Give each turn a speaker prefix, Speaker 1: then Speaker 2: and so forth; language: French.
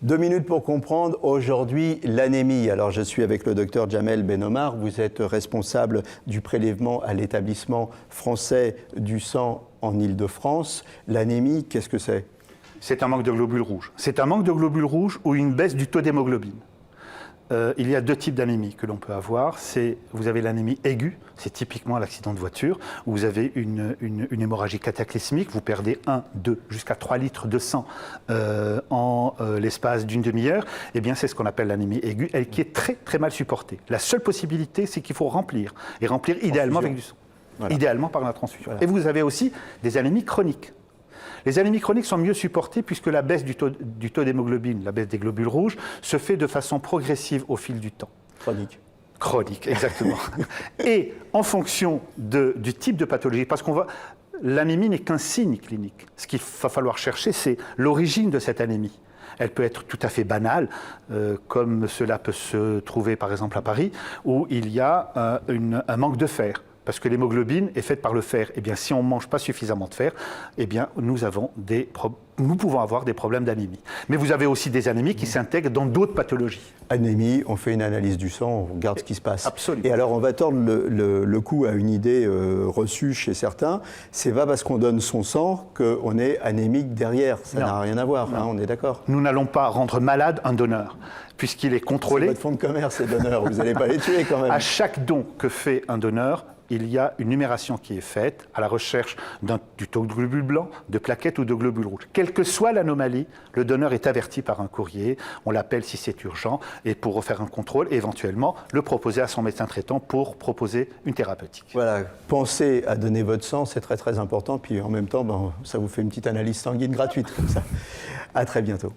Speaker 1: 2 minutes pour comprendre aujourd'hui l'anémie. Alors je suis avec le docteur Jamel Benomar, vous êtes responsable du prélèvement à l'établissement français du sang en Île-de-France. L'anémie, qu'est-ce que c'est?
Speaker 2: C'est un manque de globules rouges. C'est un manque de globules rouges ou une baisse du taux d'hémoglobine. Il y a deux types d'anémie que l'on peut avoir. Vous avez l'anémie aiguë, c'est typiquement l'accident de voiture, où vous avez une hémorragie cataclysmique, vous perdez 1, 2, jusqu'à 3 litres de sang en l'espace d'une demi-heure. Eh bien, c'est ce qu'on appelle l'anémie aiguë, elle qui est très très mal supportée. La seule possibilité, c'est qu'il faut remplir, et remplir idéalement avec du sang, voilà. Idéalement par la transfusion. Voilà. Et vous avez aussi des anémies chroniques. Les anémies chroniques sont mieux supportées puisque la baisse du taux d'hémoglobine, la baisse des globules rouges, se fait de façon progressive au fil du temps.
Speaker 1: Chronique.
Speaker 2: Chronique, exactement. Et en fonction du type de pathologie, parce l'anémie n'est qu'un signe clinique. Ce qu'il va falloir chercher, c'est l'origine de cette anémie. Elle peut être tout à fait banale, comme cela peut se trouver par exemple à Paris, où il y a un manque de fer. Parce que l'hémoglobine est faite par le fer. Eh bien, si on ne mange pas suffisamment de fer, eh bien, nous pouvons avoir des problèmes d'anémie. Mais vous avez aussi des anémies qui s'intègrent dans d'autres pathologies. Anémie,
Speaker 1: on fait une analyse du sang, on regarde ce qui se passe.
Speaker 2: Absolument.
Speaker 1: Et alors, on va tordre le cou à une idée reçue chez certains. C'est pas parce qu'on donne son sang qu'on est anémique derrière. Ça n'a rien à voir, hein, on est d'accord.
Speaker 2: Nous n'allons pas rendre malade un donneur, puisqu'il est contrôlé.
Speaker 1: C'est votre fonds de commerce, ces donneurs, vous n'allez pas les tuer quand même.
Speaker 2: À chaque don que fait un donneur, il y a une numération qui est faite à la recherche du taux de globules blancs, de plaquettes ou de globules rouges. Quelle que soit l'anomalie, le donneur est averti par un courrier, on l'appelle si c'est urgent, et pour refaire un contrôle, et éventuellement le proposer à son médecin traitant pour proposer une thérapeutique.
Speaker 1: Voilà, pensez à donner votre sang, c'est très très important, puis en même temps, ça vous fait une petite analyse sanguine gratuite comme ça. À très bientôt.